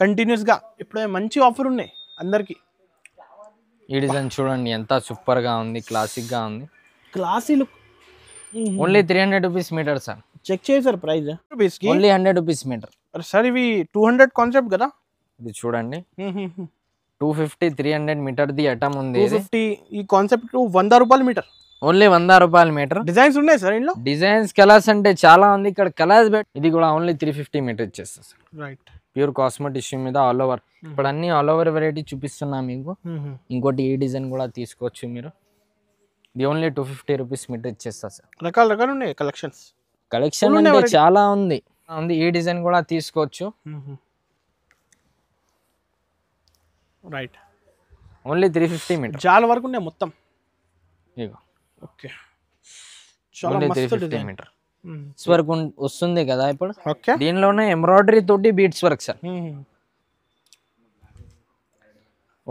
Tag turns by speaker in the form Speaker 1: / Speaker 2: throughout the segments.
Speaker 1: కంటిన్యూస్గా ఇప్పుడే మంచి ఆఫర్ ఉన్నాయి అందరికి.
Speaker 2: ఈ డిజైన్ చూడండి ఎంత సూపర్ గా ఉంది, క్లాసిక్ గా ఉంది.
Speaker 1: Classy look.
Speaker 2: Only 300 rupees metre sir.
Speaker 1: Check చేశారు ప్రైస్ రూపీస్కి.
Speaker 2: ఓన్లీ 100 రూపీస్ మీటర్
Speaker 1: సార్ ఇవి 200 కాన్సెప్ట్ కదా.
Speaker 2: ఇది చూడండి 250 300 మీటర్ ది ఐటమ్ ఉంది.
Speaker 1: 250 ఈ కాన్సెప్ట్ 100 రూపాయల మీటర్.
Speaker 2: ఓన్లీ 100 రూపాయల మీటర్.
Speaker 1: డిజైన్స్ ఉన్నాయి సార్ ఇంట్లో.
Speaker 2: డిజైన్స్ కలర్స్ అంటే చాలా ఉంది ఇక్కడ. కలర్స్ ఇది కూడా ఓన్లీ 350 మీటర్ ఇచ్చేస్తా sir.
Speaker 1: Right.
Speaker 2: Pure cosmetic tissue మీద ఆల్ ఓవర్. ఇప్పుడు అన్ని ఆల్ ఓవర్ వెరైటీ చూపిస్తున్నా మీకు. ఇంకోటి ఈ డిజైన్ కూడా తీసుకోవచ్చు మీరు. ఇది ఓన్లీ 250 రూపీస్ మీటర్ ఇచ్చేస్తా సార్.
Speaker 1: రకాల రకాలు ఉన్నాయి కలెక్షన్స్.
Speaker 2: కలెక్షన్ అంటే చాలా ఉంది. ఈ డిజైన్ కూడా తీసుకోవచ్చు.
Speaker 1: రైట్.
Speaker 2: Only 350 metre.
Speaker 1: చాలా వరకు ఉన్నాయి మొత్తం.
Speaker 2: ఇగో
Speaker 1: ఓకే. చాలా
Speaker 2: ఓన్లీ
Speaker 1: మస్తు
Speaker 2: 350
Speaker 1: డిజైన్.
Speaker 2: మీటర్. వర్క్ వస్తుంది కదా ఇప్పుడు.
Speaker 1: ఓకే.
Speaker 2: దీనిలోనే ఎంబ్రాయిడరీ తోటి beads work sir.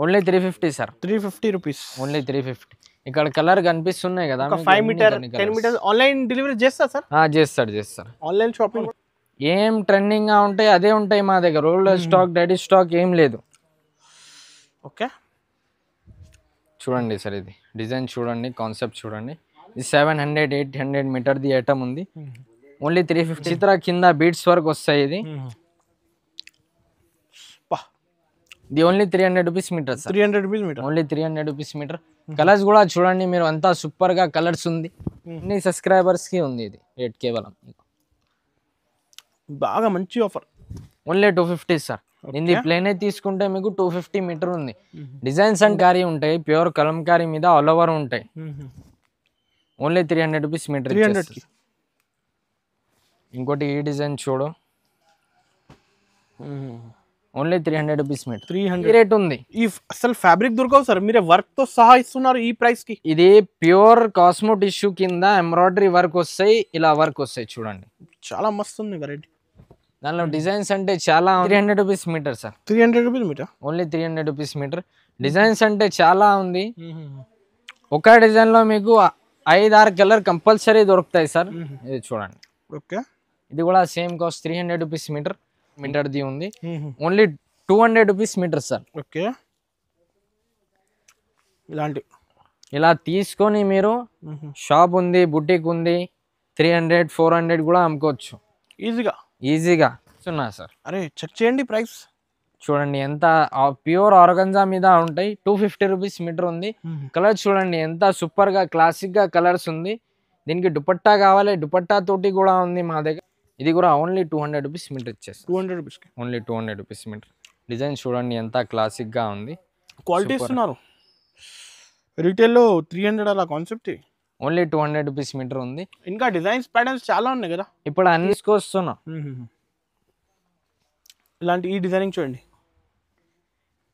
Speaker 2: Only 350 sir.
Speaker 1: 350 rupees.
Speaker 2: Only 350. ఇక్కడ కలర్ కనిపిస్తున్నాయి కదా.
Speaker 1: 5 మీటర్ 10 మీటర్ ఆన్లైన్ డెలివరీ చేస్తా సార్.
Speaker 2: చేస్తాడు.
Speaker 1: ఆన్లైన్ షాపింగ్
Speaker 2: ఏం ట్రెండింగ్ గా ఉంటాయి అదే ఉంటాయి మా దగ్గర. ఓల్డ్ స్టాక్ డైరీ స్టాక్ ఏం లేదు.
Speaker 1: ఓకే.
Speaker 2: చూడండి సార్ ఇది డిజైన్ చూడండి, కాన్సెప్ట్ చూడండి. ఇది 700 800 మీటర్ ది ఐటమ్ ఉంది. ఓన్లీ 350. చిత్ర కింద బీట్స్ వర్క్ వస్తాయి. ఇది only 300 rupees metre sir.
Speaker 1: 300 rupees metre.
Speaker 2: Only 300 rupees metre. Colours కూడా చూడండి మీరు, అంతా సూపర్ గా కలర్స్ ఉంది. అన్ని సబ్స్క్రైబర్స్ కి ఉంది ఇది రేట్ కేవలం.
Speaker 1: బాగా మంచి ఆఫర్.
Speaker 2: Only 250 sir. ఇది ప్లేన్ తీసుకుంటే మీకు 250 మీటర్ ఉంది. డిజైన్స్ అండ్ కారీ ఉంటాయి, ప్యూర్ కలంకారీ మీద ఆల్ ఓవర్ ఉంటాయి. Only 300 rupees metre. ఇంకోటి ఈ డిజైన్ చూడు, ఓన్లీ 300 రూపీస్ మీటర్. 300 రేట్ ఉంది.
Speaker 1: ఈ అసలు ఫ్యాబ్రిక్ దొరకవు సార్, మీరే వర్క్ తో సహా ఇస్తున్నారు ఈ ప్రైస్ కి.
Speaker 2: ఇది ప్యూర్ కాస్మో టిష్యూ కింద ఎంబ్రాయిడరీ వర్క్ వస్తాయి, ఇలా వర్క్ వస్తాయి చూడండి.
Speaker 1: చాలా మస్తు ఉంది వెరైటీ.
Speaker 2: దానిలో డిజైన్స్ అంటే చాలా. 300 rupees metre sir.
Speaker 1: 300 rupees metre.
Speaker 2: Only 300 rupees metre. Designs అంటే చాలా ఉంది. ఒక డిజైన్ లో మీకు 5-6 కలర్ కంపల్సరీ దొరుకుతాయి సార్. ఇది చూడండి.
Speaker 1: ఓకే.
Speaker 2: ఇది కూడా same cost 300 rupees metre. Metre ది ఉంది. Only 200 rupees metre sir.
Speaker 1: Okay. ఇలాంటి
Speaker 2: ఇలా తీసుకొని మీరు షాప్ ఉంది, బుటీక్ ఉంది, 300 400 కూడా అమ్ముకోవచ్చు ఈజీగా ఇస్తున్నా సార్.
Speaker 1: అరే చెక్ చేయండి ప్రైస్
Speaker 2: చూడండి ఎంత ప్యూర్ ఆర్గంజా మీద ఉంటాయి. 250 రూపీస్ మీటర్ ఉంది. కలర్ చూడండి ఎంత సూపర్ గా క్లాసిక్ గా కలర్స్ ఉంది. దీనికి దుపట్టా కావాలి, దుపట్టా తోటి కూడా ఉంది మా దగ్గర. ఇది కూడా ఓన్లీ 200 రూపీస్ మీటర్ ఇచ్చేస్తాం.
Speaker 1: 200 rupees.
Speaker 2: Only 200 rupees meter. Design చూడండి ఎంత క్లాసిక్ గా ఉంది.
Speaker 1: క్వాలిటీ ఇస్తున్నారు. రీటైల్లో 300 అలా కాన్సెప్ట్.
Speaker 2: ఓన్లీ 200 రూపీస్ మీటర్ ఉంది.
Speaker 1: ఇంకా డిజైన్స్ ప్యాటర్న్స్ చాలా ఉన్నాయి కదా.
Speaker 2: ఇప్పుడు అన్ని తీసుకొస్తున్నా.
Speaker 1: ఇలాంటి ఈ డిజైనింగ్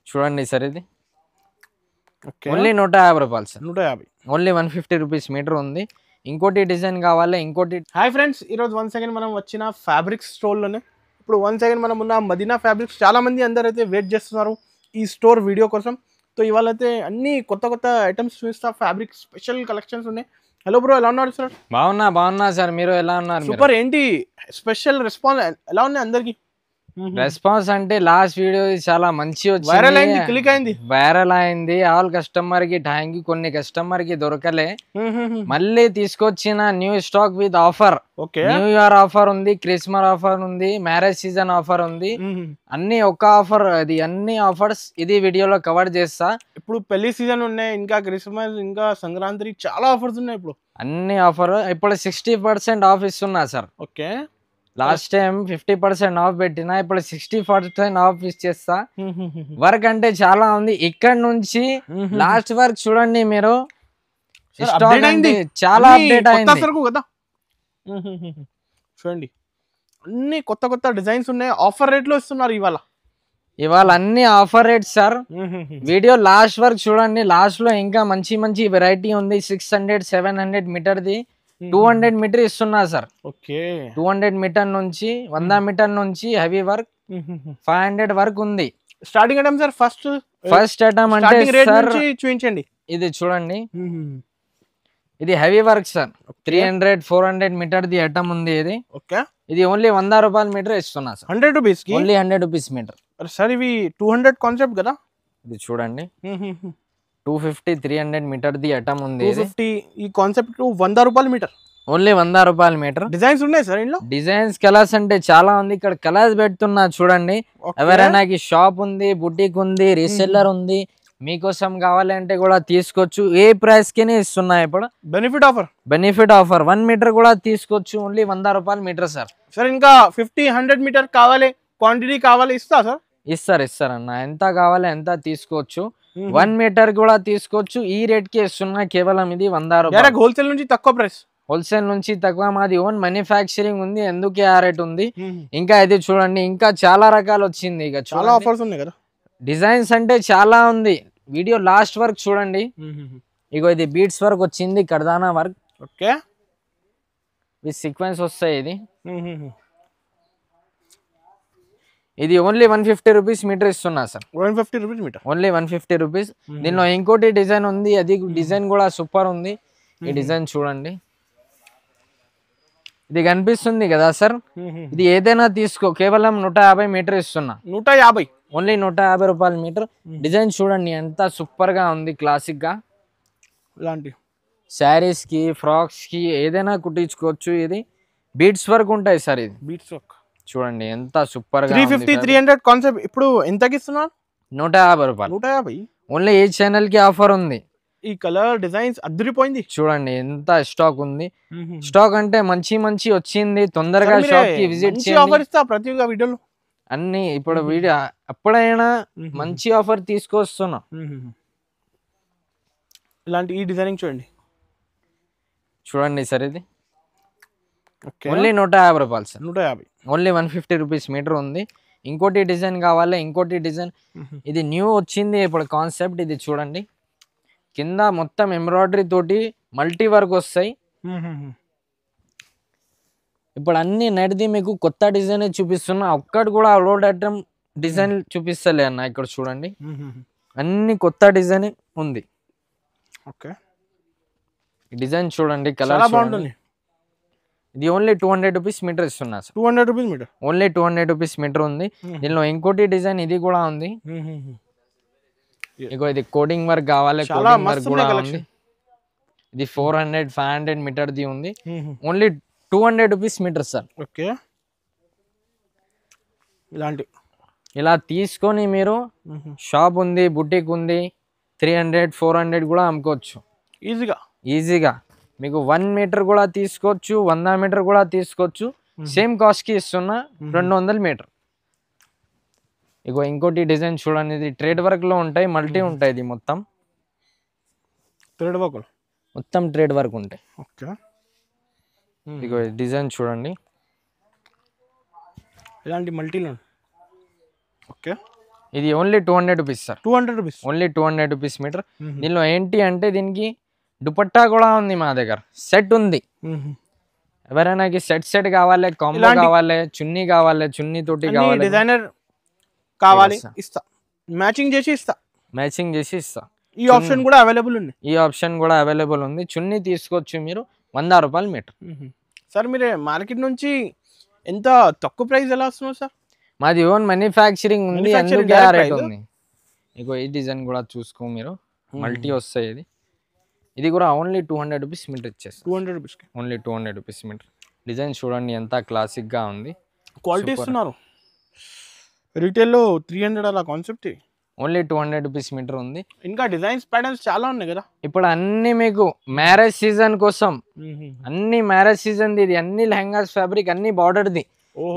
Speaker 2: చూడండి సార్. ఇది ఓన్లీ 150 రూపాయలు సార్.
Speaker 1: 150.
Speaker 2: ఓన్లీ 150 రూపీస్ మీటర్ ఉంది. ఇంకోటి డిజైన్ కావాలి, ఇంకోటి.
Speaker 1: హాయ్ ఫ్రెండ్స్, ఈరోజు వన్స్ అగైన్ మనం వచ్చిన ఫ్యాబ్రిక్స్ స్టోర్లోనే. ఇప్పుడు వన్స్ అగైన్ మనం ఉన్న మదీనా ఫ్యాబ్రిక్స్. చాలా మంది అందరూ అయితే వెయిట్ చేస్తున్నారు ఈ స్టోర్ వీడియో కోసం. సో ఇవాళ అయితే అన్ని కొత్త ఐటమ్స్ చూపిస్తా. ఫ్యాబ్రిక్ స్పెషల్ కలెక్షన్స్ ఉన్నాయి. హలో బ్రో, ఎలా ఉన్నారు సార్?
Speaker 2: బాగున్నా సార్. మీరు ఎలా ఉన్నారు?
Speaker 1: సూపర్. ఏంటి స్పెషల్ రెస్పాన్స్ ఎలా ఉన్నాయి అందరికి?
Speaker 2: రెస్పాన్స్ అంటే లాస్ట్ వీడియో చాలా మంచి వచ్చింది,
Speaker 1: వైరల్ అయింది, క్లిక్ అయింది,
Speaker 2: వైరల్ అయింది. ఆల్ కస్టమర్ కి థ్యాంక్ యూ. కొన్ని కస్టమర్ కి దొరకలే, మళ్ళీ తీసుకొచ్చిన new stock with offer. New year offer ఉంది, క్రిస్మస్ ఆఫర్ ఉంది, మ్యారేజ్ సీజన్ ఆఫర్ ఉంది. అన్ని ఒక ఆఫర్. అది అన్ని ఆఫర్స్ ఇది వీడియోలో కవర్ చేస్తా.
Speaker 1: ఇప్పుడు పెళ్లి సీజన్ ఉన్నాయి, ఇంకా క్రిస్మస్, ఇంకా సంక్రాంతి, చాలా ఆఫర్స్ ఉన్నాయి ఇప్పుడు.
Speaker 2: అన్ని ఆఫర్. ఇప్పుడు 60% ఆఫ్ ఇస్తున్నా sir.
Speaker 1: Okay.
Speaker 2: Last time 50% of పెట్టినా, ఇప్పుడు 60% ఆఫ్ ఇచ్చేస్తా. వర్క్ అంటే చాలా ఉంది. ఇక్కడ నుంచి లాస్ట్ వర్క్ చూడండి మీరు. చాలా అప్డేట్ అయింది
Speaker 1: కదా. చూడండి అన్ని కొత్త డిజైన్స్ ఉన్నాయి. ఆఫర్ రేట్ లో ఇస్తున్నారు ఇవాళ
Speaker 2: అన్ని offer rate sir. Video last work చూడండి. లాస్ట్ లో ఇంకా మంచి వెరైటీ ఉంది. 600 700 మీటర్ ది 200 మీటర్ ఇస్తున్నా సార్.
Speaker 1: ఓకే.
Speaker 2: 200 మీటర్ నుంచి 100 మీటర్ నుంచి హెవీ వర్క్ 500 వరకు ఉంది.
Speaker 1: Starting item sir. First
Speaker 2: item అంటే సార్
Speaker 1: చూపించండి.
Speaker 2: ఇది చూడండి. ఇది heavy work sir. 300 400 meter the item ఉంది ఇది.
Speaker 1: ఓకే.
Speaker 2: ఇది ఓన్లీ 100 రూపాయల మీటర్ ఇస్తున్నా sir.
Speaker 1: 100 rupees.
Speaker 2: Only 100 rupees metre.
Speaker 1: Sir ఇవి 200 కాన్సెప్ట్ కదా?
Speaker 2: ఇది చూడండి 250 300 మీటర్ ది ఐటమ్ ఉంది.
Speaker 1: 250 ఈ కాన్సెప్ట్ 100 రూపాయల మీటర్.
Speaker 2: ఓన్లీ 100 రూపాయల మీటర్.
Speaker 1: డిజైన్స్ ఉన్నాయి సార్ ఇందులో?
Speaker 2: డిజైన్స్ కలర్స్ అంటే చాలా ఉంది. ఇక్కడ కలర్స్ పెడుతున్నా చూడండి. ఎవరైనా షాప్ ఉంది, బుటీక్ ఉంది, రీసెల్లర్ ఉంది, మీకోసం కావాలంటే కూడా తీసుకోవచ్చు. ఏ ప్రైస్ కి ఇస్తున్నాయి ఇప్పుడు
Speaker 1: బెనిఫిట్ ఆఫర్
Speaker 2: 1 మీటర్ కూడా తీసుకోవచ్చు. ఓన్లీ 100 రూపాయల మీటర్ సార్.
Speaker 1: సార్ ఇంకా 50-100 మీటర్ కావాలి, క్వాంటిటీ కావాలి ఇస్తా సార్?
Speaker 2: ఇస్తారన్న. ఎంత కావాలి ఎంత తీసుకోవచ్చు. 1 మీటర్ కూడా తీసుకోవచ్చు. ఈ రేట్ కి ఇస్తున్నా కేవలం ఇది 100 రూపాయలు.
Speaker 1: హోల్సేల్ నుంచి తక్కువ ప్రైస్.
Speaker 2: హోల్సేల్ నుంచి తక్కువ. మాది ఓన్ మ్యానుఫ్యాక్చరింగ్ ఉంది, ఎందుకే ఆ రేట్ ఉంది. ఇంకా ఇది చూడండి, ఇంకా చాలా రకాలు వచ్చింది. ఇక
Speaker 1: చాలా ఆఫర్స్ ఉన్నాయి కదా.
Speaker 2: డిజైన్స్ అంటే చాలా ఉంది. వీడియో లాస్ట్ వర్క్ చూడండి. ఇగో ఇది బీడ్స్ వర్క్ వచ్చింది, కర్దానా వర్క్.
Speaker 1: ఓకే,
Speaker 2: విత్ సీక్వెన్స్ వస్తాయి. ఇది ఓన్లీ 150 రూపీస్ మీటర్ ఇస్తున్నా sir.
Speaker 1: 150 rupees metre,
Speaker 2: only 150 rupees. దీనిలో ఇంకోటి డిజైన్ ఉంది, అది డిజైన్ కూడా సూపర్ ఉంది. ఈ డిజైన్ చూడండి, ఇది కనిపిస్తుంది కదా సార్. ఇది ఏదైనా తీసుకో, కేవలం 150 మీటర్ ఇస్తున్నా.
Speaker 1: 150,
Speaker 2: ఓన్లీ 150 రూపాయల మీటర్. డిజైన్ చూడండి ఎంత సూపర్ గా ఉంది, క్లాసిక్ గా.
Speaker 1: ఇలాంటి
Speaker 2: శారీస్ కి, ఫ్రాక్స్ కి ఏదైనా కుట్టించుకోవచ్చు. ఇది బీడ్స్ వర్క్ ఉంటాయి సార్. ఇది
Speaker 1: బీట్స్ వర్క్
Speaker 2: చూడండి ఎంత సూపర్ గా.
Speaker 1: 350-300 కాన్సెప్ట్ ఇప్పుడు ఎంతకి ఇస్తున్నారు?
Speaker 2: 150 రూపాయలు.
Speaker 1: 150.
Speaker 2: ఓన్లీ ఏ ఛానల్ కి ఆఫర్ ఉంది.
Speaker 1: ఈ కలర్ డిజైన్స్ అదిరిపోయింది.
Speaker 2: చూడండి ఎంత స్టాక్ ఉంది. స్టాక్ అంటే మంచి వచ్చింది. తొందరగా షాప్ కి విజిట్ చేయండి.
Speaker 1: ప్రతి వీడియోలో
Speaker 2: అన్ని ఇప్పుడు వీడియో అప్పుడైనా మంచి ఆఫర్ తీసుకొస్తున్నా.
Speaker 1: ఇలాంటి ఈ డిజైనింగ్
Speaker 2: చూడండి సార్. ఇది ఓన్లీ 150 రూపాయలు సార్.
Speaker 1: 150,
Speaker 2: ఓన్లీ 150 రూపీస్ మీటర్ ఉంది. ఇంకోటి డిజైన్ కావాలి, ఇంకోటి డిజైన్. ఇది న్యూ వచ్చింది ఇప్పుడు కాన్సెప్ట్. ఇది చూడండి, కింద మొత్తం ఎంబ్రాయిడరీ తోటి మల్టీ వర్క్ వస్తాయి. ఇప్పుడు అన్ని నెట్ది మీకు కొత్త డిజైన్ చూపిస్తున్నా. ఒక్కటి కూడా అప్లోడ్ ఐటమ్ డిజైన్ చూపిస్తలే అన్న. ఇక్కడ చూడండి, అన్ని కొత్త డిజైన్ ఉంది.
Speaker 1: ఓకే,
Speaker 2: డిజైన్ చూడండి, కలర్ బాగుంటుంది. ఇది ఓన్లీ 200 రూపీస్ మీటర్ ఇస్తున్నా sir.
Speaker 1: 200 rupees metre,
Speaker 2: only 200 rupees meter ఉంది. దీనిలో ఇంకోటి డిజైన్ ఇది కూడా ఉంది. ఇగో ఇది కోడింగ్ వర్క్ కావాలి, కోడింగ్ వర్క్ కూడా ఉంది. ఇది 400-500 మీటర్ ది ఉంది. Only 200 rupees metre sir.
Speaker 1: Okay, ఇలాంటి
Speaker 2: ఇలా తీసుకొని మీరు షాప్ ఉంది, బుటీక్ ఉంది, 300-400 కూడా అమ్ముకోవచ్చు ఈజీగా. మీకు 1 మీటర్ కూడా తీసుకోవచ్చు, 100 మీటర్ కూడా తీసుకోవచ్చు. సేమ్ కాస్ట్ కి ఇస్తున్నా 200 మీటర్. ఇగో ఇంకోటి డిజైన్ చూడండి, ఇది ట్రేడ్ వర్క్ లో ఉంటాయి, మల్టీ ఉంటాయి. ఇది మొత్తం ట్రేడ్ వర్క్ ఉంటాయి. ఇగో డిజైన్ చూడండి,
Speaker 1: ఇలాంటి మల్టీలో. ఓకే,
Speaker 2: ఇది only 200 rupees sir.
Speaker 1: 200 rupees,
Speaker 2: only 200 rupees meter. దీనిలో ఏంటి అంటే దీనికి దుపట్టా కూడా ఉంది మా దగ్గర, సెట్ ఉంది. ఎవరైనా సెట్ కావాలి, కాంబో కావాలి, చున్నీ కావాలి, చున్నీ తోటి కావాలి,
Speaker 1: డిజైనర్ కావాలి ఇస్తా, మ్యాచింగ్ చేసి ఇస్తా. ఈ ఆప్షన్ కూడా అవైలబుల్ ఉంది. చున్నీ తీసుకోవచ్చు మీరు 100 రూపాయలు మీటర్. సార్ మీరు మార్కెట్ నుంచి ఎంత తక్కువ ప్రైస్ ఎలా వస్తున్నారు సార్?
Speaker 2: మాది ఓన్ మ్యానుఫ్యాక్చరింగ్ ఉంది, అందుకే ఆ రేట్ ఉంది. ఇగో ఈ డిజైన్ కూడా చూసుకో మీరు, మల్టీ వస్తాయి. ఇది కూడా ఓన్లీ 200 రూపీస్ మీటర్ ఇచ్చేస్తాం. 200 rupees, only 200 rupees meter. Design చూడండి ఎంత క్లాసిక్ గా ఉంది,
Speaker 1: క్వాలిటీ ఇస్తున్నారు. రీటైల్లో 300 అలా కాన్సెప్ట్.
Speaker 2: ఓన్లీ 200 రూపీస్ మీటర్ ఉంది.
Speaker 1: ఇంకా డిజైన్స్ ప్యాటర్న్స్ చాలా ఉన్నాయి కదా.
Speaker 2: ఇప్పుడు అన్ని మీకు మ్యారేజ్ సీజన్ కోసం, అన్ని మ్యారేజ్ సీజన్ ఇది, అన్ని లెహంగాస్ ఫ్యాబ్రిక్, అన్ని బార్డర్ ది.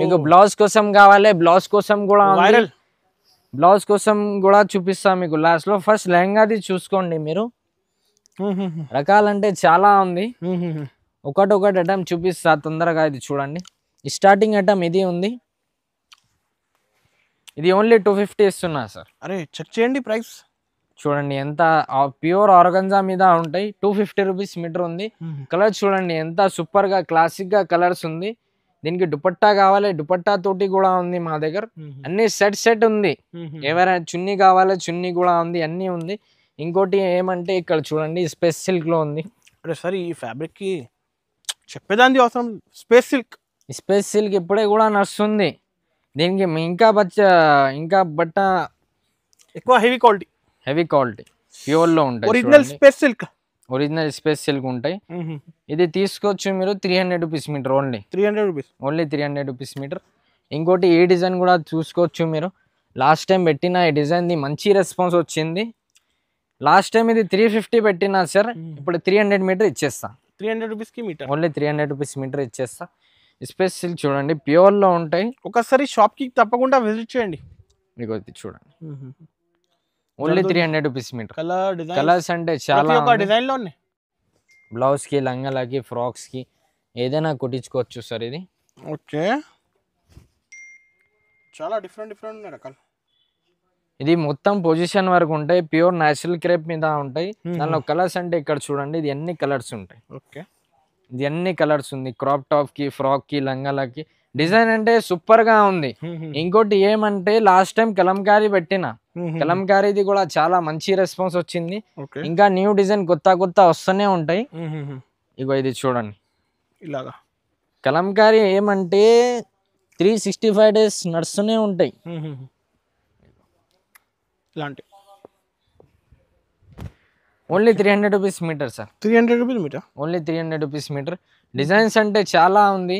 Speaker 2: మీకు బ్లౌజ్ కోసం కావాలి, బ్లౌజ్ కోసం కూడా బ్లౌజ్ కోసం కూడా చూపిస్తా మీకు లాస్ట్ లో. ఫస్ట్ లెహంగాది చూసుకోండి మీరు. రకాలంటే చాలా ఉంది, ఒకటి ఐటమ్ చూపిస్తా తొందరగా. ఇది చూడండి, స్టార్టింగ్ ఐటమ్ ఇది ఉంది. ఇది ఓన్లీ 250 ఇస్తున్నా సార్.
Speaker 1: అరే చెక్ చేయండి ప్రైస్
Speaker 2: చూడండి, ఎంత ప్యూర్ ఆర్గంజా మీద ఉంటాయి. 250 రూపీస్ మీటర్ ఉంది. కలర్ చూడండి ఎంత సూపర్ గా క్లాసిక్ గా కలర్స్ ఉంది. దీనికి దుపట్టా కావాలి, దుపట్టా తోటి కూడా ఉంది మా దగ్గర. అన్ని సెట్ ఉంది. ఎవరైనా చున్నీ కావాలి, చున్నీ కూడా ఉంది, అన్ని ఉంది. ఇంకోటి ఏమంటే ఇక్కడ చూడండి, స్పేస్ సిల్క్ లో ఉంది.
Speaker 1: అరే సార్ ఈ ఫ్యాబ్రిక్ కి చెప్పేదాన్ని అవసరం, స్పేస్ సిల్క్
Speaker 2: ఇప్పుడే కూడా నడుస్తుంది. దీనికి ఇంకా బట్ట
Speaker 1: ఎక్కువ హెవీ క్వాలిటీ
Speaker 2: ప్యూర్ లో ఉంటాయి. ఒరిజినల్ స్పేస్ సిల్క్ ఉంటాయి. ఇది తీసుకోవచ్చు మీరు 300 rupees metre. Only 300 rupees metre. ఇంకోటి ఈ డిజైన్ కూడా చూసుకోవచ్చు మీరు. లాస్ట్ టైం పెట్టిన ఈ డిజైన్ ది మంచి రెస్పాన్స్ వచ్చింది. లాస్ట్ టైం ఇది 350 పెట్టినా సార్, ఇప్పుడు 300 మీటర్ ఇచ్చేస్తా.
Speaker 1: 300 రూపీస్ కి మీటర్.
Speaker 2: ఓన్లీ 300 రూపీస్ మీటర్ ఇచ్చేస్తా. స్పేస్ సిల్క్ చూడండి, ప్యూర్ లో ఉంటాయి.
Speaker 1: ఒకసారి షాప్ కి తప్పకుండా విజిట్ చేయండి.
Speaker 2: మీకు చూడండి, ఓన్లీ 300 రూపీస్ మీటర్. కలర్స్ అంటే చాలా
Speaker 1: డిజైన్ లో ఉన్నాయి.
Speaker 2: బ్లౌజ్ కి, లంగాలకి, ఫ్రాక్స్ కి ఏదైనా కుట్టించుకోవచ్చు సార్ ఇది.
Speaker 1: ఓకే, చాలా డిఫరెంట్ ఉన్నాయి రకాలు.
Speaker 2: ఇది మొత్తం పొజిషన్ వరకు ఉంటాయి. ప్యూర్ నేచురల్ క్రేప్ మీద ఉంటాయి. దానిలో కలర్స్ అంటే ఇక్కడ చూడండి, ఇది అన్ని కలర్స్ ఉంటాయి.
Speaker 1: ఓకే,
Speaker 2: ఇది అన్ని కలర్స్ ఉంది. క్రాప్ టాప్ కి, ఫ్రాక్ కి, లంగాలకి డిజైన్ అంటే సూపర్ గా ఉంది. ఇంకోటి ఏమంటే లాస్ట్ టైం కలంకారీ పెట్టిన, కలంకారీది కూడా చాలా మంచి రెస్పాన్స్ వచ్చింది. ఇంకా న్యూ డిజైన్ కొత్త వస్తూనే ఉంటాయి. ఇగో ఇది చూడండి,
Speaker 1: ఇలాగా
Speaker 2: కలంకారీ ఏమంటే 365 డేస్ నడుస్తూనే ఉంటాయి.
Speaker 1: ఇలాంటి
Speaker 2: only 300 rupees metre sir.
Speaker 1: 300 rupees metre.
Speaker 2: Only 300 rupees metre. Designs అంటే చాలా ఉంది.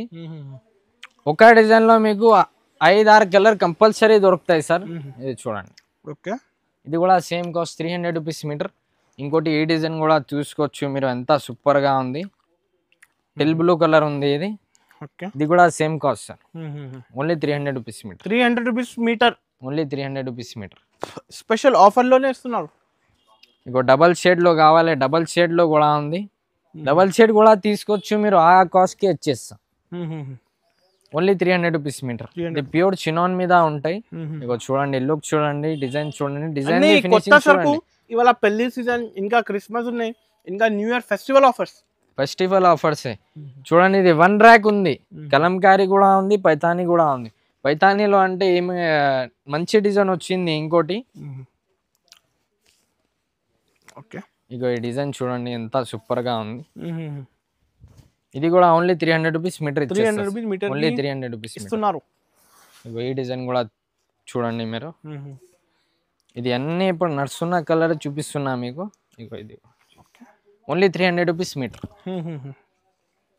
Speaker 2: ఒక డిజైన్ లో మీకు 5-6 కలర్ కంపల్సరీ దొరుకుతాయి సార్. ఇది చూడండి.
Speaker 1: ఓకే,
Speaker 2: ఇది కూడా సేమ్ కాస్ట్ 300 రూపీస్ మీటర్. ఇంకోటి ఈ డిజైన్ కూడా చూసుకోవచ్చు మీరు, ఎంత సూపర్ గా ఉంది. టెల్ బ్లూ కలర్ ఉంది ఇది.
Speaker 1: ఓకే,
Speaker 2: ఇది కూడా same cost sir. Only 300 rupees metre.
Speaker 1: 300 rupees metre.
Speaker 2: Only 300 rupees metre.
Speaker 1: Special offer లోనే ఇస్తున్నారు.
Speaker 2: ఇంకో డబల్ షేడ్ లో కావాలి, డబల్ షేడ్ లో కూడా ఉంది. డబల్ షేడ్ కూడా తీసుకోవచ్చు మీరు, ఆ కాస్ట్ కి ఇచ్చేస్తా. Only 300 rupees metre. ఇది ప్యూర్ చినాన్ మీద ఉంటాయి. ఇగో చూడండి, లుక్ చూడండి, డిజైన్ చూడండి, డిజైన్ ఫినిషింగ్ చూడండి.
Speaker 1: ఇవాళ పెళ్లి సీజన్, ఇంకా క్రిస్మస్ ఉన్నాయి, ఇంకా న్యూ ఇయర్ ఫెస్టివల్ ఆఫర్స్
Speaker 2: చూడండి. ఇది 1 ర్యాక్ ఉంది. కలంకారీ కూడా ఉంది, పైతానీ కూడా ఉంది. పైతానీలో అంటే ఏమి మంచి డిజైన్ వచ్చింది. ఇంకోటి
Speaker 1: ఓకే,
Speaker 2: ఇగో ఈ డిజైన్ చూడండి, ఎంత సూపర్ గా ఉంది. ఇది కూడా only 300 rupees metre.
Speaker 1: 300 rupees metre.
Speaker 2: Only 300 rupees
Speaker 1: ఇస్తున్నారు.
Speaker 2: ఇగో ఈ డిజైన్ కూడా చూడండి మీరు. ఇది అన్ని ఇప్పుడు నడుస్తున్న కలర్ చూపిస్తున్నా మీకు. ఇగో ఇది ఓన్లీ 300 రూపీస్ మీటర్.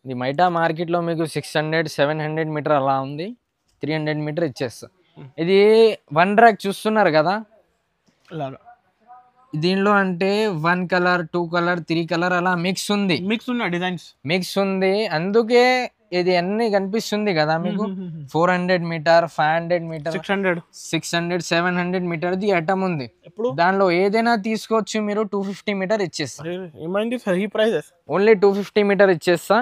Speaker 2: ఇది మైటా మార్కెట్ లో మీకు 600-700 మీటర్ అలా ఉంది. 300 మీటర్ ఇచ్చేస్తా. ఇది 1 ర్యాక్ చూస్తున్నారు కదా, దీనిలో అంటే 1 కలర్, 2 కలర్, 3 కలర్ అలా మిక్స్ ఉంది. మిక్స్ ఉంది, అందుకే ఇది అన్ని కనిపిస్తుంది కదా మీకు. 400 metre, 500 metre, 600, 700 metre the item ఉంది. దానిలో ఏదైనా తీసుకోవచ్చు మీరు. 250 మీటర్ ఇచ్చేస్తా. ఓన్లీ 250 మీటర్ ఇచ్చేస్తా.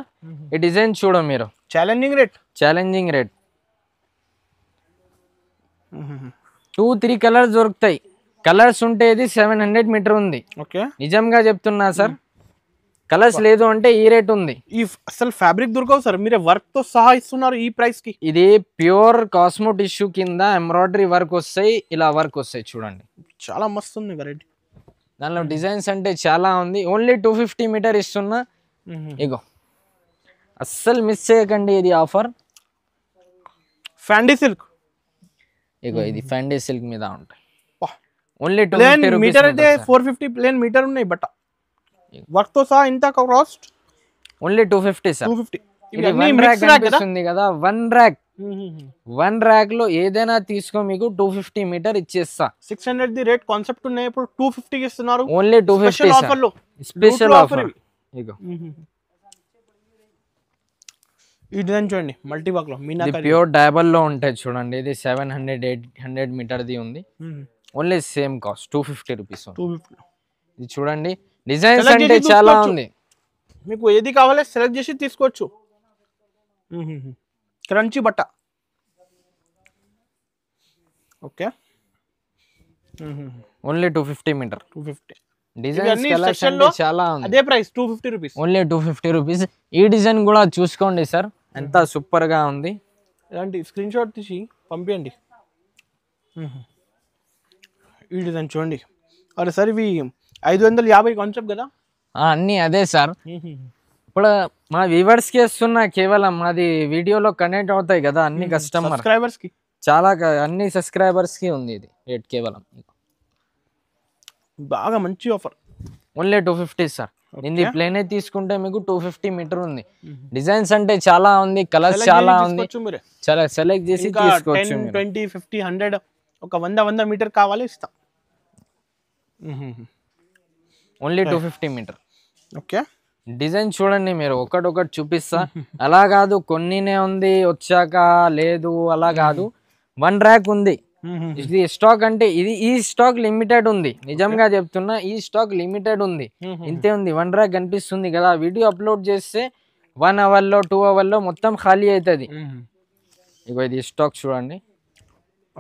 Speaker 2: ఈ డిజైన్ చూడ మీరు, ఛాలెంజింగ్ రేట్. 2-3 కలర్స్ దొరుకుతాయి. కలర్స్ ఉంటే ఇది 700 మీటర్ ఉంది. నిజంగా చెప్తున్నా సార్, కలర్స్ లేదు అంటే ఈ రేట్ ఉంది.
Speaker 1: ఈ అసలు ఫ్యాబ్రిక్ దొరకవు సార్, మీరే వర్క్ తో సహా ఇస్తున్నారు ఈ ప్రైస్ కి.
Speaker 2: ఇది ప్యూర్ కాస్మో టిష్యూ కింద ఎంబ్రాయిడరీ వర్క్ వస్తాయి, ఇలా వర్క్ వస్తాయి చూడండి.
Speaker 1: చాలా మస్తు ఉంది వెరైటీ.
Speaker 2: దానిలో డిజైన్స్ అంటే చాలా ఉంది. ఓన్లీ 250 మీటర్ ఇస్తున్నా. ఇగో అస్సలు మిస్ చేయకండి, ఇది ఆఫర్.
Speaker 1: ఫ్యాండీ సిల్క్.
Speaker 2: ఇగో ఇది ఫ్యాండీ సిల్క్ మీద ఉంటాయి. ఓన్లీ
Speaker 1: మీటర్ అయితే 450 ప్లేన్ మీటర్ ఉన్నాయి. బట్ట వర్క్ తో సహా ఇంత కాస్ట్
Speaker 2: ఓన్లీ 250 సార్.
Speaker 1: 250.
Speaker 2: ఇది 1 ర్యాక్ కనిపిస్తుంది కదా, 1 ర్యాక్ లో ఏదైనా తీసుకో మీకు 250 మీటర్ ఇచ్చేస్తా.
Speaker 1: 600 ది రేట్ కాన్సెప్ట్ ఉన్నాయి, ఇప్పుడు 250 కి ఇస్తున్నారు.
Speaker 2: ఓన్లీ 250
Speaker 1: ఆఫర్ లో,
Speaker 2: స్పెషల్ ఆఫర్. ఇగో
Speaker 1: ఈ డిజైన్ చూడండి, మల్టీ వర్క్ లో మీనాకరీ.
Speaker 2: ప్యూర్ డైబల్ లో ఉంటాయి చూడండి. ఇది 700-800 మీటర్ ది ఉంది. Only same cost 250 rupees. ఇది చూడండి, డిజైన్స్ అంటే చాలా ఉంది.
Speaker 1: మీకు ఏది కావాలో సెలెక్ట్ చేసి తీసుకోవచ్చు. క్రంచీ బట్ట. Okay,
Speaker 2: only 250 metre.
Speaker 1: 250.
Speaker 2: Designs collection అంటే చాలా ఉంది.
Speaker 1: అదే ప్రైస్ 250 రూపీస్.
Speaker 2: Only 250 rupees. ఈ డిజైన్ కూడా చూసుకోండి సార్, ఎంత సూపర్ గా ఉంది.
Speaker 1: ఇలాంటి స్క్రీన్ షాట్ తీసి పంపించండి. ఈ డిజైన్ చూడండి. అరే సార్, ఇవి 550 కాన్సెప్ట్ కదా.
Speaker 2: అన్ని అదే సార్. ఇప్పుడు మా వ్యూవర్స్ కి ఇస్తున్నా, కేవలం మాది వీడియోలో కనెక్ట్ అవుతాయి కదా అన్ని కస్టమర్ చాలా అన్ని సబ్స్క్రైబర్స్ కి ఉంది ఇది రేట్ కేవలం
Speaker 1: బాగా మంచి ఆఫర్.
Speaker 2: Only 250 sir. ఇది ప్లేన్ తీసుకుంటే మీకు 250 మీటర్ ఉంది. డిజైన్స్ అంటే చాలా ఉంది, కలర్స్ చాలా ఉంది, చాలా సెలెక్ట్ చేసి తీసుకోవచ్చు.
Speaker 1: 10, 20, 50, 100 ఒక 100 మీటర్ కావాలి ఇస్తాం.
Speaker 2: Only 250 metre.
Speaker 1: ఓకే,
Speaker 2: డిజైన్ చూడండి మీరు, ఒకటొకటి చూపిస్తా. అలా కాదు కొన్నినే ఉంది వచ్చాక లేదు అలా కాదు, 1 ర్యాక్ ఉంది. ఇది స్టాక్ అంటే ఈ స్టాక్ లిమిటెడ్ ఉంది, నిజంగా చెప్తున్నా ఈ స్టాక్ లిమిటెడ్ ఉంది. ఇంతే ఉంది, 1 ర్యాక్ కనిపిస్తుంది కదా. వీడియో అప్లోడ్ చేస్తే 1 అవర్లో 2 అవర్లో మొత్తం ఖాళీ అవుతుంది. ఇగో ఇది స్టాక్ చూడండి.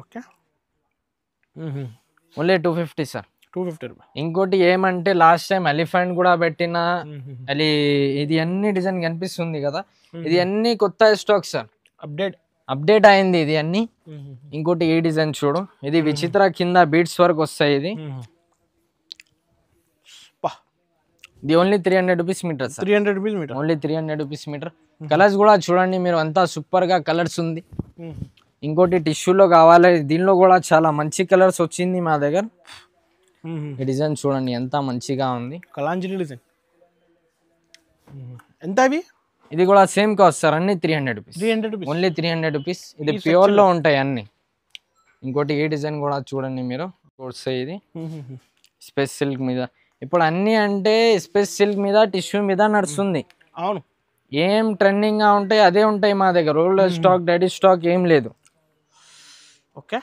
Speaker 1: Okay,
Speaker 2: only 250 sir.
Speaker 1: 250 రూపాయలు.
Speaker 2: ఇంకోటి ఏమంటే లాస్ట్ టైం ఎలిఫెంట్ కూడా పెట్టిన ఇది అన్ని డిజైన్ కనిపిస్తుంది కదా, ఇది అన్ని కొత్త స్టాక్ సార్, అప్డేట్ అయింది ఇది అన్ని. ఇంకోటి ఈ డిజైన్ చూడు, ఇది విచిత్ర కింద బీడ్స్ వర్క్ వస్తాయి. ఇది only 300 rupees metre sir.
Speaker 1: 300 rupees metre,
Speaker 2: only 300 rupees metre. Colours కూడా చూడండి మీరు, అంతా సూపర్ గా కలర్స్ ఉంది. ఇంకోటి టిష్యూలో కావాలి, దీనిలో కూడా చాలా మంచి కలర్స్ వచ్చింది మా దగ్గర. ఈ డిజైన్ చూడండి ఎంత మంచిగా ఉంది,
Speaker 1: కలాంజలి డిజైన్. ఎంత అవి?
Speaker 2: ఇది కూడా సేమ్ కాస్ట్ సార్, అన్ని 300 రూపీస్. Only 300 rupees. ఇది ప్యూర్ లో ఉంటాయి అన్ని. ఇంకోటి ఏ డిజైన్ కూడా చూడండి మీరు, ఇది స్పేస్ సిల్క్ మీద. ఇప్పుడు అన్ని అంటే స్పేస్ సిల్క్ మీద టిష్యూ మీద నడుస్తుంది.
Speaker 1: అవును,
Speaker 2: ఏం ట్రెండింగ్ గా ఉంటాయి అదే ఉంటాయి మా దగ్గర. ఓల్డ్ స్టాక్ డెడ్ స్టాక్ ఏం లేదు.
Speaker 1: ఓకే,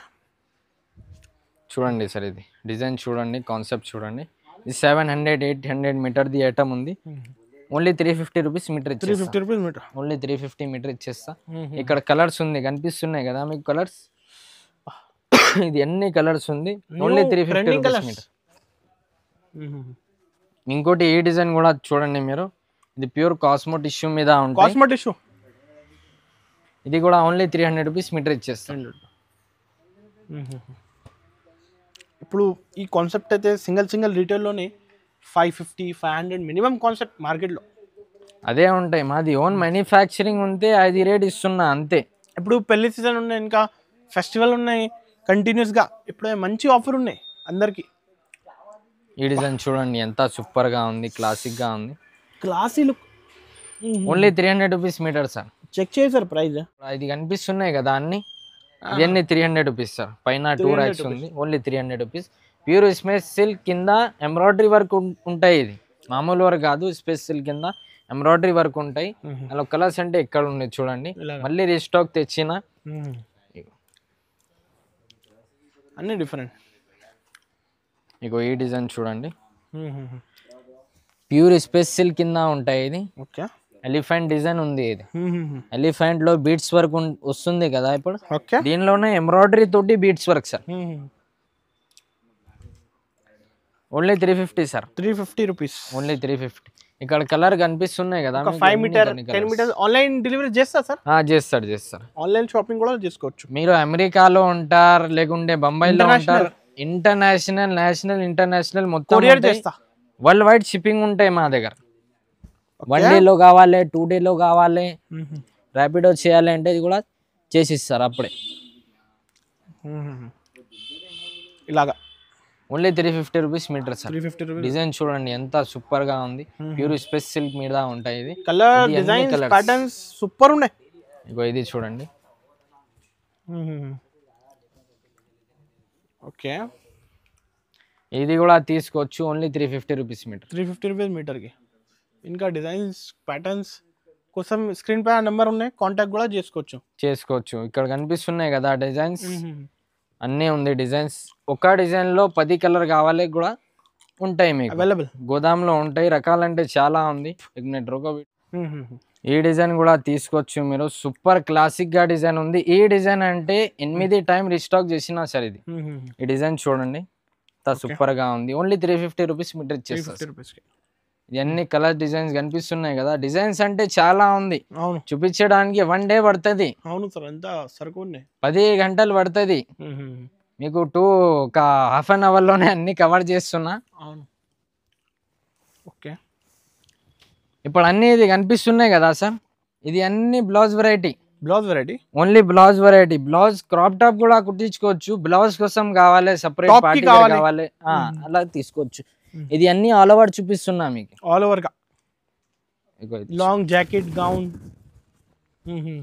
Speaker 2: చూడండి సార్, ఇది డిజైన్ చూడండి, కాన్సెప్ట్ చూడండి. ఇది 700, 800 మీటర్ ది ఐటమ్ ఉంది. Only 350 rupees metre.
Speaker 1: 350 rupees metre.
Speaker 2: Only 350 metre ఇచ్చేస్తా. ఇక్కడ కలర్స్ ఉంది, కనిపిస్తున్నాయి కదా మీకు కలర్స్. ఇది అన్ని కలర్స్ ఉంది. Only 350 rupees metre. ఇంకోటి ఈ డిజైన్ కూడా చూడండి మీరు, ఇది ప్యూర్ కాస్మో టిష్యూ మీద ఉంటుంది.
Speaker 1: Cosmo tissue.
Speaker 2: ఇది కూడా ఓన్లీ 300 రూపీస్ మీటర్ ఇచ్చేస్తాను.
Speaker 1: ఇప్పుడు ఈ కాన్సెప్ట్ అయితే సింగిల్ రీటైల్లోనే 550, 500 మినిమం కాన్సెప్ట్ మార్కెట్లో
Speaker 2: అదే ఉంటాయి. మాది ఓన్ మ్యానుఫ్యాక్చరింగ్ ఉంటే అది రేట్ ఇస్తున్నా అంతే.
Speaker 1: ఇప్పుడు పెళ్లి సీజన్ ఉన్నాయి, ఇంకా ఫెస్టివల్ ఉన్నాయి కంటిన్యూస్గా. ఇప్పుడు మంచి ఆఫర్ ఉన్నాయి అందరికి.
Speaker 2: ఈ డిజైన్ చూడండి ఎంత సూపర్ గా ఉంది, క్లాసిక్ గా ఉంది,
Speaker 1: classy look.
Speaker 2: Only 300 rupees metre sir.
Speaker 1: Check చేశారు ప్రైస్.
Speaker 2: ఇది కనిపిస్తున్నాయి కదా అన్ని, ఇవన్నీ 300 రూపీస్ సార్. పైన 2 ర్యాక్స్ ఉంది. Only 300 rupees. Pure space silk కింద ఎంబ్రాయిడరీ వర్క్ ఉంటాయి. ఇది మామూలు వర్క్ కాదు, స్పేస్ సిల్క్ కింద ఎంబ్రాయిడరీ వర్క్ ఉంటాయి. అలా కలర్స్ అంటే ఎక్కడ ఉన్నాయి చూడండి. మళ్ళీ రీస్టాక్ తెచ్చిన
Speaker 1: అన్ని డిఫరెంట్.
Speaker 2: ఇగో ఈ డిజైన్ చూడండి, ప్యూర్ స్పేస్ సిల్క్ కింద ఉంటాయి. ఇది
Speaker 1: ఓకే,
Speaker 2: ఎలిఫెంట్ డిజైన్ ఉంది. ఇది ఎలిఫెంట్ లో బీట్స్ వర్క్ వస్తుంది కదా ఇప్పుడు. దీనిలోనే ఎంబ్రాయిడరీ తోటి beads work sir. Only 350 sir.
Speaker 1: 350 rupees.
Speaker 2: Only 350. ఇక్కడ కలర్ కనిపిస్తున్నాయి కదా,
Speaker 1: 5 మీటర్ 10 మీటర్. ఆన్లైన్ డెలివరీ చేస్తా సార్?
Speaker 2: చేస్తారు.
Speaker 1: ఆన్లైన్ షాపింగ్ కూడా చేసుకోవచ్చు.
Speaker 2: మీరు అమెరికాలో ఉంటారు, లేకుంటే బొంబాయిలో ఉంటారు, ఇంటర్నేషనల్, నేషనల్, ఇంటర్నేషనల్ మొత్తం వరల్డ్ వైడ్ షిప్పింగ్ ఉంటాయి మా దగ్గర. 1 డేలో కావాలి, 2 డేలో కావాలి, ర్యాపిడో చేయాలి అంటే ఇది కూడా చేసిస్తారు అప్పుడే.
Speaker 1: ఇలాగా
Speaker 2: only 350 rupees metre sir. Design చూడండి ఎంత సూపర్ గా ఉంది. ప్యూర్ స్పేస్ సిల్క్ మీద ఉంటాయి. ఇది
Speaker 1: కలర్ డిజైన్స్ ప్యాటర్న్స్ సూపర్ ఉన్నాయి.
Speaker 2: ఇగో ఇది చూడండి.
Speaker 1: ఓకే,
Speaker 2: ఇది కూడా తీసుకోవచ్చు. Only 350 rupees metre.
Speaker 1: 350 rupees metre కి. ఇంకా డిజైన్స్ ప్యాటర్న్స్ కోసం స్క్రీన్ పై నెంబర్ ఉన్నాయి, కాంటాక్ట్ కూడా చేసుకోవచ్చు. ఇక్కడ కనిపిస్తున్నాయి కదా డిజైన్స్, అన్నీ ఉంది డిజైన్స్. ఒక డిజైన్ లో 10 కలర్ కావాలి కూడా ఉంటాయి మీకు అవైలబుల్. గోదాంలో ఉంటాయి. రకాలంటే చాలా ఉంది. ఈ డిజైన్ కూడా తీసుకోవచ్చు మీరు. సూపర్ క్లాసిక్ గా డిజైన్ ఉంది. ఈ డిజైన్ అంటే 8 టైం రీస్టాక్ చేసినా సార్. ఇది ఈ డిజైన్ చూడండి ఎంత సూపర్ గా ఉంది. ఓన్లీ 350 రూపీస్ మీటర్ ఇచ్చేస్తారు. ఇవన్నీ కలర్ డిజైన్స్ కనిపిస్తున్నాయి కదా. డిజైన్స్ అంటే చాలా ఉంది, చూపించడానికి 1 డే పడుతుంది. అవును సార్, అంతా సరుకు ఉన్నాయి.
Speaker 2: 10 గంటలు పడుతుంది మీకు. ఒక హాఫ్ అన్ అవర్ లోనే అన్ని కవర్ చేస్తున్నా.
Speaker 1: ఓకే,
Speaker 2: ఇప్పుడు అన్ని ఇది కనిపిస్తున్నాయి కదా సార్. ఇది అన్ని blouse variety.
Speaker 1: Blouse variety,
Speaker 2: only blouse variety. Blouse crop top కూడా కుట్టించుకోవచ్చు, బ్లౌజ్ కోసం కావాలి సెపరేట్
Speaker 1: Top కి
Speaker 2: పార్టీ
Speaker 1: కావాలి.
Speaker 2: కావాలి అలా తీసుకోవచ్చు. ఇది అన్ని ఆల్ ఓవర్ చూపిస్తున్నా మీకు.
Speaker 1: ఆల్ ఓవర్ గా
Speaker 2: ఇగో ఇది.
Speaker 1: Long jacket gown.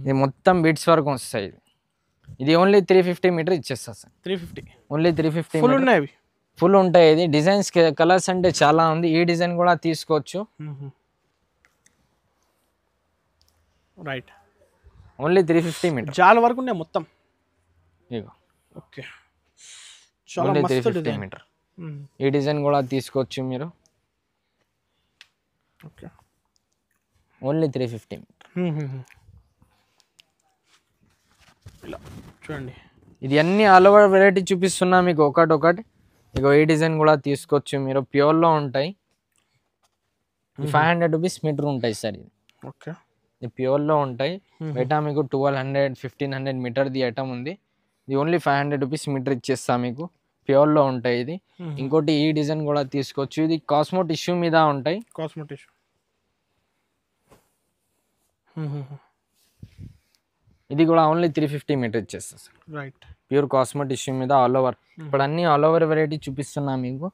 Speaker 2: ఇది మొత్తం బీట్స్ వరకు వస్తాయి. ఇది ఓన్లీ 350 మీటర్ ఇచ్చేస్తా సార్.
Speaker 1: 350
Speaker 2: ఓన్లీ 350
Speaker 1: ఫుల్ ఉన్నాయి ఇవి.
Speaker 2: ఫుల్ ఉంటాయి. ఇది డిజైన్స్ కలర్స్ అంటే చాలా ఉంది, ఈ డిజైన్ కూడా తీసుకోవచ్చు.
Speaker 1: రైట్.
Speaker 2: Only 350 metre.
Speaker 1: చాలా వరకు ఉన్నాయి మొత్తం.
Speaker 2: ఇగో
Speaker 1: ఓకే, చాలా
Speaker 2: ఓన్లీ
Speaker 1: మస్తు
Speaker 2: 350
Speaker 1: డిజైన్.
Speaker 2: మీటర్. ఈ డిజైన్ కూడా తీసుకోవచ్చు మీరు.
Speaker 1: Okay,
Speaker 2: only 350 metre.
Speaker 1: ఇలా చూడండి.
Speaker 2: ఇది అన్ని ఆల్ ఓవర్ వెరైటీ చూపిస్తున్నా మీకు ఒకటి. ఇగో ఈ డిజైన్ కూడా తీసుకోవచ్చు మీరు, ప్యూర్ లో ఉంటాయి. 500 రూపీస్ మీటర్ ఉంటాయి సార్. ఇది
Speaker 1: ఓకే,
Speaker 2: ఇది ప్యూర్ లో ఉంటాయి. బయట మీకు 1200 1500 మీటర్ ది ఐటమ్ ఉంది. ఇది ఓన్లీ 500 రూపీస్ మీటర్ ఇచ్చేస్తా మీకు, ప్యూర్ లో ఉంటాయి. ఇది ఇంకోటి ఈ డిజైన్ కూడా తీసుకోవచ్చు. ఇది కాస్మో టిష్యూ మీద ఉంటాయి.
Speaker 1: Cosmo tissue.
Speaker 2: ఇది కూడా ఓన్లీ 350 మీటర్ ఇచ్చేస్తా sir.
Speaker 1: Right.
Speaker 2: Pure cosmo tissue మీద ఆల్ ఓవర్. ఇప్పుడు అన్ని ఆల్ ఓవర్ వెరైటీ చూపిస్తున్నా మీకు.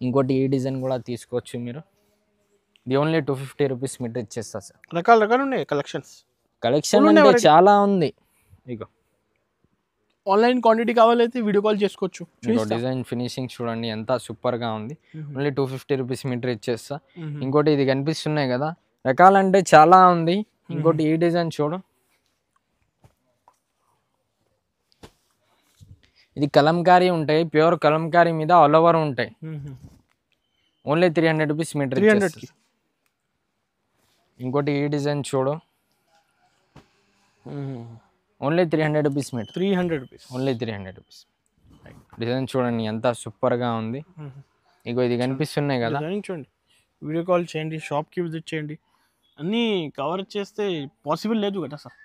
Speaker 2: ఇంకోటి ఈ డిజైన్ కూడా తీసుకోవచ్చు మీరు. ఇది ఓన్లీ 250 రూపీస్ మీటర్ ఇచ్చేస్తా సార్.
Speaker 1: రకాలు రకాలు ఉన్నాయి కలెక్షన్స్.
Speaker 2: కలెక్షన్ అంటే చాలా ఉంది. ఇగో
Speaker 1: ఆన్లైన్ క్వాంటిటీ కావాలైతే వీడియో కాల్ చేసుకోవచ్చు.
Speaker 2: డిజైన్ ఫినిషింగ్ చూడండి ఎంత సూపర్ గా ఉంది. ఓన్లీ 250 రూపీస్ మీటర్ ఇచ్చేస్తా. ఇంకోటి ఇది కనిపిస్తున్నాయి కదా, రకాలంటే చాలా ఉంది. ఇంకోటి ఈ డిజైన్ చూడు, ఇది కలంకారీ ఉంటాయి, ప్యూర్ కలంకారీ మీద ఆల్ ఓవర్ ఉంటాయి. Only 300 rupees metre. ఇంకోటి ఈ డిజైన్ చూడు, only 300 rupees metre.
Speaker 1: 300 rupees.
Speaker 2: Only 300 rupees. Design చూడండి ఎంత సూపర్ గా ఉంది. ఇగో ఇది కనిపిస్తున్నాయి కదా,
Speaker 1: చూడండి. వీడియో కాల్ చేయండి, షాప్కి విజిట్ చేయండి. అన్నీ కవర్ చేస్తే పాసిబుల్ లేదు కదా సార్.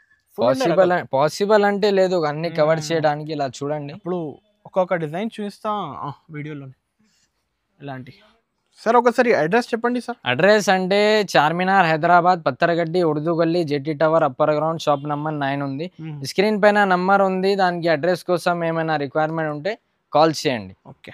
Speaker 2: పాసిబుల్ అంటే లేదు అన్ని కవర్ చేయడానికి. ఇలా చూడండి,
Speaker 1: ఇప్పుడు ఒక్కొక్క డిజైన్ చూపిస్తా వీడియోలోనే. ఇలాంటి సార్ ఒకసారి అడ్రస్ చెప్పండి సార్.
Speaker 2: అడ్రస్ అంటే Charminar Hyderabad, Pathargatti, Urdu Gali, JT Tower, upper ground, shop number 9 ఉంది. స్క్రీన్ పైన నంబర్ ఉంది, దానికి అడ్రస్ కోసం ఏమైనా రిక్వైర్మెంట్ ఉంటే కాల్ చేయండి.
Speaker 1: ఓకే.